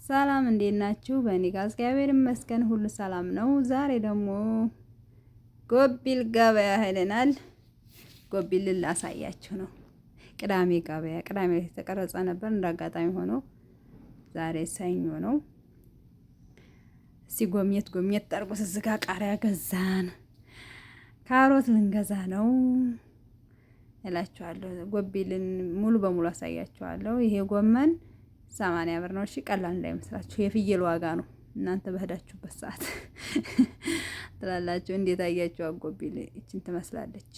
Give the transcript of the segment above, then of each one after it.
ሰላም እንዴት ናችሁ? በእኔ ጋር እግዚአብሔር ይመስገን ሁሉ ሰላም ነው። ዛሬ ደግሞ ጎቢል ገበያ ሄደናል። ጎቢል ላሳያችሁ ነው። ቅዳሜ ገበያ ቅዳሜ የተቀረጸ ነበር፣ እንዳጋጣሚ ሆኖ ዛሬ ሰኞ ነው። ጎብኘት ጠርቁስ እዚህ ጋር ቃሪያ ገዛን፣ ካሮት ልንገዛ ነው እላችኋለሁ። ጎቢልን ሙሉ በሙሉ አሳያችኋለሁ። ይሄ ጎመን 80 ብር ነው። እሺ ቀላል እንዳይመስላችሁ የፍየል ዋጋ ነው። እናንተ በሄዳችሁበት ሰዓት ትላላችሁ። እንዴት አያችሁ? ጎቢል እቺን ትመስላለች።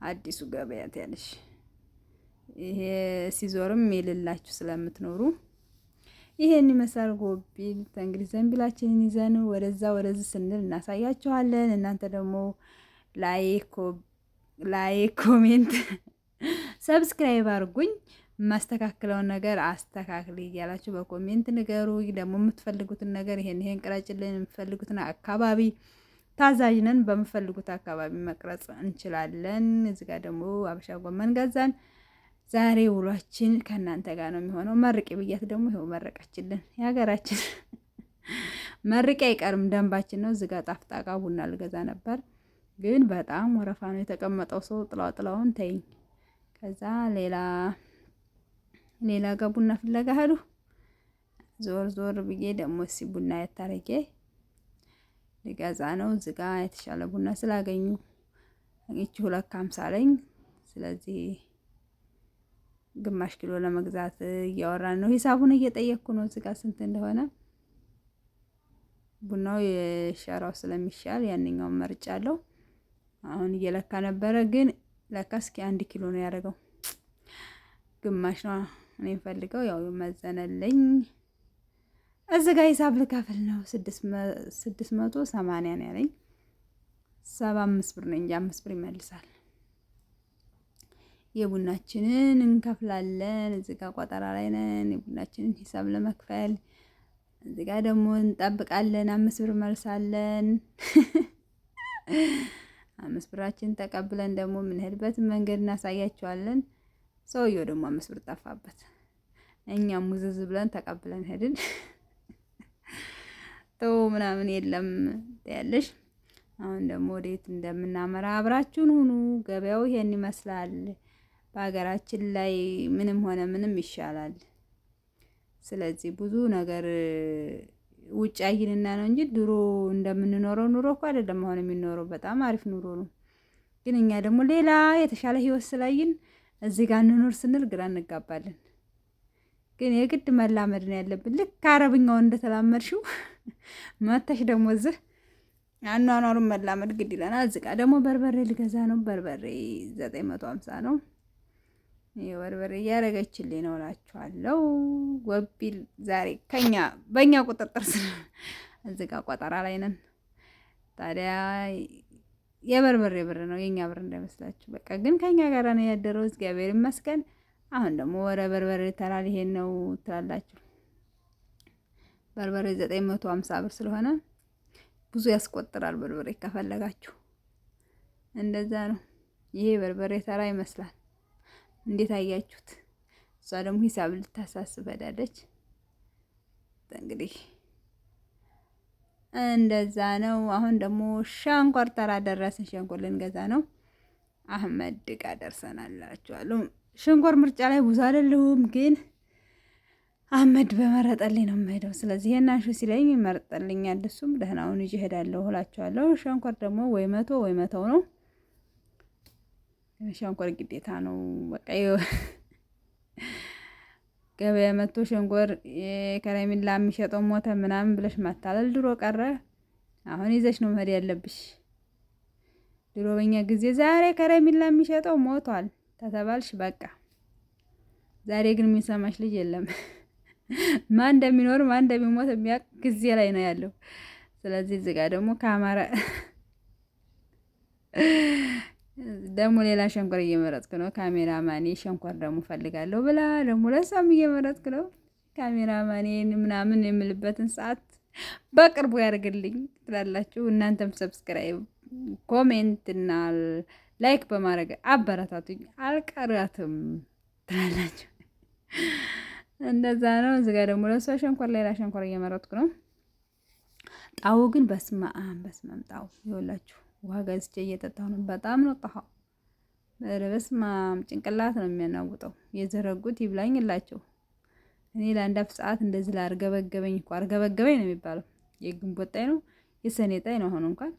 አዲሱ ገበያ ያለሽ ይሄ ሲዞርም የሌላችሁ ስለምትኖሩ ይሄን ይመስላል ጎቢል። እንግዲህ ዘንቢላችንን ይዘን ወደዚህ ስንል እናሳያችኋለን። እናንተ ደግሞ ላይክ፣ ኮሜንት፣ ሰብስክራይብ አድርጉኝ። የማስተካክለውን ነገር አስተካክል እያላችሁ በኮሜንት ንገሩ። ደግሞ የምትፈልጉትን ነገር ይሄን ቅረጭልን፣ የምትፈልጉትን አካባቢ ታዛዥ ነን። በምትፈልጉት አካባቢ መቅረጽ እንችላለን። እዚህ ጋር ደግሞ አበሻ ጎመን ገዛን። ዛሬ ውሏችን ከእናንተ ጋር ነው የሚሆነው። መርቂ ብያት ደግሞ ይኸው መረቀችልን። የሀገራችን መርቂ አይቀርም፣ ደንባችን ነው። እዚህ ጋር ጣፍጣቃ ቡና ልገዛ ነበር፣ ግን በጣም ወረፋ ነው የተቀመጠው። ሰው ጥላውን ተይኝ። ከዛ ሌላ ጋር ቡና ፍለጋ ሄዱ። ዞር ብዬ ደግሞ ቡና ያታረጌ ልገዛ ነው። እዚህ ጋር የተሻለ ቡና ስላገኙ እቺ 250 አለኝ። ስለዚህ ግማሽ ኪሎ ለመግዛት እያወራን ነው። ሂሳቡን እየጠየቅኩ ነው። እዚህ ጋር ስንት እንደሆነ ቡናው የሸራው ስለሚሻል ያንኛውን መርጫለሁ። አሁን እየለካ ነበረ፣ ግን ለካ እስኪ 1 ኪሎ ነው ያደረገው። ግማሽ ነው እኔ ፈልገው ያው መዘነልኝ። እዚህ ጋር ሂሳብ ልከፍል ነው። 680 ነው ያለኝ። 75 ብር ነው እንጂ 5 ብር ይመልሳል። የቡናችንን እንከፍላለን። እዚህ ጋር ቆጠራ ላይ ነን፣ የቡናችንን ሂሳብ ለመክፈል። እዚህ ጋር ደግሞ እንጠብቃለን። 5 ብር መልሳለን። 5 ብራችን ተቀብለን ደግሞ የምንሄድበትን መንገድ እናሳያቸዋለን። ሰውየው ደግሞ 5 ብር ጠፋበት። እኛም ሙዝዝ ብለን ተቀብለን ሄድን። ተው ምናምን የለም ያለሽ። አሁን ደግሞ ወዴት እንደምናመራ አብራችሁን ሁኑ። ገበያው ይሄን ይመስላል። በሀገራችን ላይ ምንም ሆነ ምንም ይሻላል። ስለዚህ ብዙ ነገር ውጭ አይንና ነው እንጂ ድሮ እንደምንኖረው ኑሮ እኮ አይደለም አሁን የሚኖረው። በጣም አሪፍ ኑሮ ነው። ግን እኛ ደግሞ ሌላ የተሻለ ህይወት ስላይን እዚህ ጋር እንኖር ስንል ግራ እንጋባለን። ግን የግድ መላመድ ነው ያለብን። ልክ አረብኛውን እንደተላመድሽው መተሽ ደግሞ እዚህ አኗኗሩን መላመድ ግድ ይለናል። እዚህ ጋር ደግሞ በርበሬ ልገዛ ነው። በርበሬ 950 ነው። የበርበሬ እያደረገችልኝ ነው እላችኋለሁ። ጎቢል ዛሬ በእኛ ቁጥጥር ስር እዚህ ጋር ቆጠራ ላይ ነን። ታዲያ የበርበሬ ብር ነው የኛ ብር እንዳይመስላችሁ። በቃ ግን ከኛ ጋር ነው ያደረው። እግዚአብሔር ይመስገን። አሁን ደግሞ ወደ በርበሬ ተራ ሊሄድ ነው ትላላችሁ። በርበሬ 950 ብር ስለሆነ ብዙ ያስቆጥራል። በርበሬ ከፈለጋችሁ እንደዛ ነው። ይሄ በርበሬ ተራ ይመስላል። እንዴት አያችሁት? እሷ ደግሞ ሂሳብ ልታሳስብ ሄዳለች። እንግዲህ እንደዛ ነው። አሁን ደግሞ ሸንኮር ተራ ደረስን። ሸንኮር ልንገዛ ነው። አህመድ ጋር ደርሰናል እላችኋለሁ። ሸንኮር ምርጫ ላይ ብዙ አይደለሁም፣ ግን አህመድ በመረጠልኝ ነው የምሄደው። ስለዚህ የናሹ ሲለኝ ይመርጠልኛል። እሱም ደህናውን ይዤ እሄዳለሁ እላችኋለሁ። ሸንኮር ደግሞ ወይ 100 ነው። ሸንኮር ግዴታ ነው። በቃ ገበያ መጥቶ ሸንኮር ከረሚላ የሚሸጠው ሞተ ምናምን ብለሽ ማታለል ድሮ ቀረ። አሁን ይዘሽ ነው መሄድ ያለብሽ። ድሮ በኛ ጊዜ ዛሬ ከረሚላ የሚሸጠው ሞቷል ተተባልሽ በቃ። ዛሬ ግን የሚሰማሽ ልጅ የለም። ማን እንደሚኖር ማን እንደሚሞት የሚያውቅ ጊዜ ላይ ነው ያለው። ስለዚህ እዚህ ጋር ደግሞ ካማራ ደግሞ ሌላ ሸንኮር እየመረጥኩ ነው። ካሜራማኔ ሸንኮር ደግሞ ፈልጋለሁ ብላ ደግሞ ለሷም እየመረጥኩ ነው። ካሜራማኔን ምናምን የምልበትን ሰዓት በቅርቡ ያደርግልኝ ትላላችሁ። እናንተም ሰብስክራይብ፣ ኮሜንት እና ላይክ በማድረግ አበረታቱኝ። አልቀራትም ትላላችሁ። እንደዛ ነው። እዚህ ጋር ደግሞ ለሷ ሸንኮር ሌላ ሸንኮር እየመረጥኩ ነው። ጣው ግን በስመአብ ጣው ይኸውላችሁ ውሃ ገዝቼ እየጠጣሁ ነው። በጣም ነው ጣው። በስመአብ ጭንቅላት ነው የሚያናውጠው። የዘረጉት ይብላኝላቸው። እኔ ለአንድ አፍ ሰዓት እንደዚህ ላርገበገበኝ እኮ አርገበገበኝ ነው የሚባለው። የግንቦት ጣይ ነው የሰኔ ጣይ ነው። አሁን እንኳን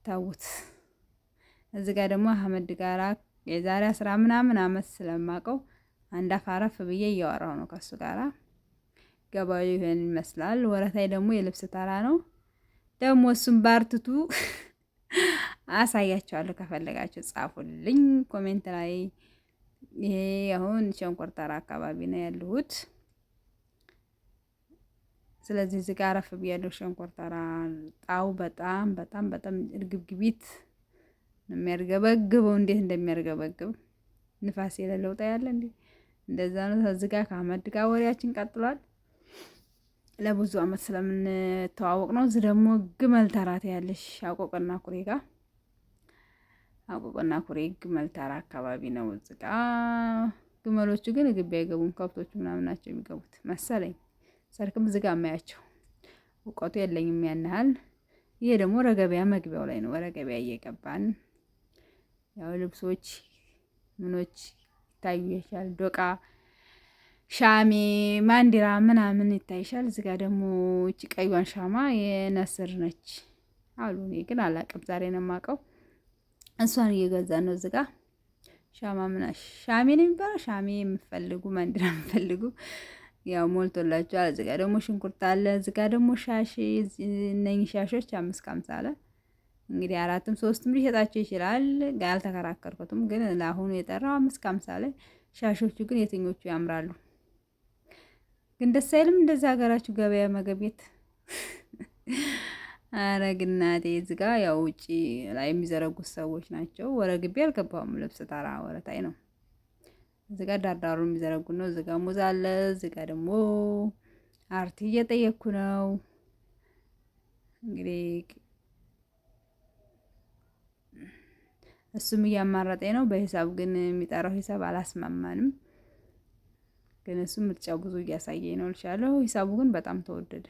ታውት። እዚህ ጋር ደግሞ አህመድ ጋራ የዛሬ 10 ምናምን አመት ስለማቀው አንድ አፍ አረፍ ብዬ እያወራሁ ነው ከሱ ጋራ። ገባዩ ይሄን ይመስላል። ወረታይ ደግሞ የልብስ ተራ ነው። ደግሞ እሱም ባርትቱ አሳያቸዋለሁ። ከፈለጋችሁ ጻፉልኝ ኮሜንት ላይ። ይሄ አሁን ሸንኮር ተራ አካባቢ ነው ያለሁት። ስለዚህ እዚህ ጋር አረፍ ብያለሁ። ሸንኮር ተራ ጣው በጣም በጣም በጣም እርግብግቢት ነው የሚያርገበግበው። እንዴት እንደሚያርገበግብ ንፋስ የሌለው ጣይ ያለ እንዴ! እንደዛ ነው። እዚህ ጋር ከአህመድ ጋር ወሬያችን ቀጥሏል። ለብዙ አመት ስለምንተዋወቅ ነው። እዚህ ደግሞ ግመል ተራት ያለሽ አቆቆና ኩሬ ጋር አቆቆና ኩሬ ግመል ተራ አካባቢ ነው። እዚህ ጋር ግመሎቹ ግን ግቢ አይገቡም። ከብቶቹ ምናምን ናቸው የሚገቡት መሰለኝ። ሰርክም እዚህ ጋር ማያቸው እውቀቱ የለኝም ያን ያህል። ይሄ ደግሞ ወረገበያ መግቢያው ላይ ነው። ወረገበያ እየገባን ያው ልብሶች ምኖች ይታዩሻል። ዶቃ ሻሜ ማንዲራ ምናምን ይታይሻል። እዚህ ጋር ደግሞ እቺ ቀዩን ሻማ የነስር ነች አሉ። እኔ ግን አላቅም፣ ዛሬ ነው የማውቀው። እሷን እየገዛን ነው። እዚህ ጋር ሻማ ሻሜ ነው የሚባለው። ሻሜ የምፈልጉ ማንዲራ የምፈልጉ ያው ሞልቶላችኋል። እዚህ ጋር ደግሞ ሽንኩርት አለ። እዚህ ጋር ደግሞ ሻሽ፣ እነኚህ ሻሾች 5.50 አለ። እንግዲህ 4ም 3ም ሊሸጣቸው ይችላል። አልተከራከርኩትም፣ ግን ለአሁኑ የጠራው 5.50 አለ። ሻሾቹ ግን የትኞቹ ያምራሉ? ግን ደስ አይልም እንደዛ ሀገራችሁ ገበያ መገብየት። አረ ግናቴ እዚህ ጋር ያው ውጪ ላይ የሚዘረጉት ሰዎች ናቸው። ወረግቤ አልገባውም። ልብስ ተራ ወረታይ ነው። እዚህ ጋር ዳርዳሩ የሚዘረጉ ነው። እዚህ ጋር ሙዝ አለ። እዚህ ጋር ደግሞ አርቲ እየጠየኩ ነው። እንግዲህ እሱም እያማረጠኝ ነው። በሂሳብ ግን የሚጠራው ሂሳብ አላስማማንም። ግን እሱ ምርጫው ብዙ እያሳየኝ ነው ልሻለሁ። ሂሳቡ ግን በጣም ተወደደ።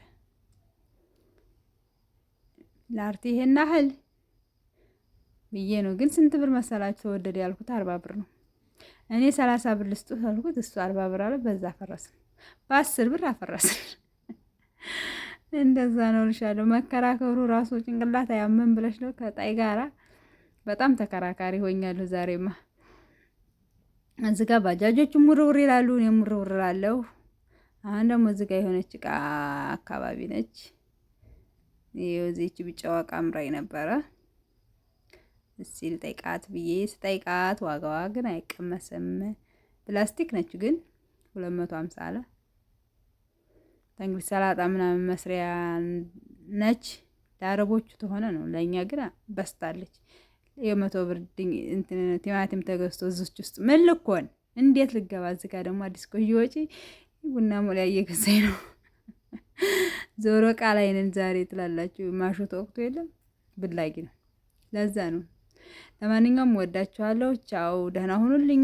ለአርቲ ይሄን ያህል ብዬ ነው። ግን ስንት ብር መሰላችሁ ተወደደ ያልኩት? 40 ብር ነው። እኔ 30 ብር ልስጡት አልኩት፣ እሱ 40 ብር አለ። በዛ አፈረስን፣ በ10 ብር አፈረስን። እንደዛ ነው ልሻለሁ። መከራከሩ ራሱ ጭንቅላት አያመን ብለሽ ነው። ከጣይ ጋራ በጣም ተከራካሪ ሆኛለሁ ዛሬማ። እዚህ ጋር ባጃጆቹ ሙርውር ይላሉ፣ እኔም ሙርውር እላለሁ። አሁን ደግሞ እዚህ ጋር የሆነች እቃ አካባቢ ነች። ይኸው እዚህች ቢጫዋ እቃ አምራኝ ነበረ። እስኪ ልጠይቃት ብዬ ስጠይቃት ዋጋዋ ግን አይቀመስም። ፕላስቲክ ነች ግን 250 አለ። እንግዲህ ሰላጣ ምናምን መስሪያ ነች። ለአረቦቹ ተሆነ ነው፣ ለእኛ ግን በስታለች። የ100 ብር ቲማቲም ተገዝቶ እዚች ውስጥ ምን ልኮን እንዴት ልገባ? እዚህ ጋር ደግሞ አዲስ ቆይ ወጪ ቡና ሞላ እየገዛኝ ነው። ዞሮ ዕቃ ላይ ነን ዛሬ ትላላችሁ። ማሾት ወቅቱ የለም ብላጊ ነው፣ ለዛ ነው። ለማንኛውም ወዳችኋለሁ። ቻው፣ ደህና ሁኑልኝ።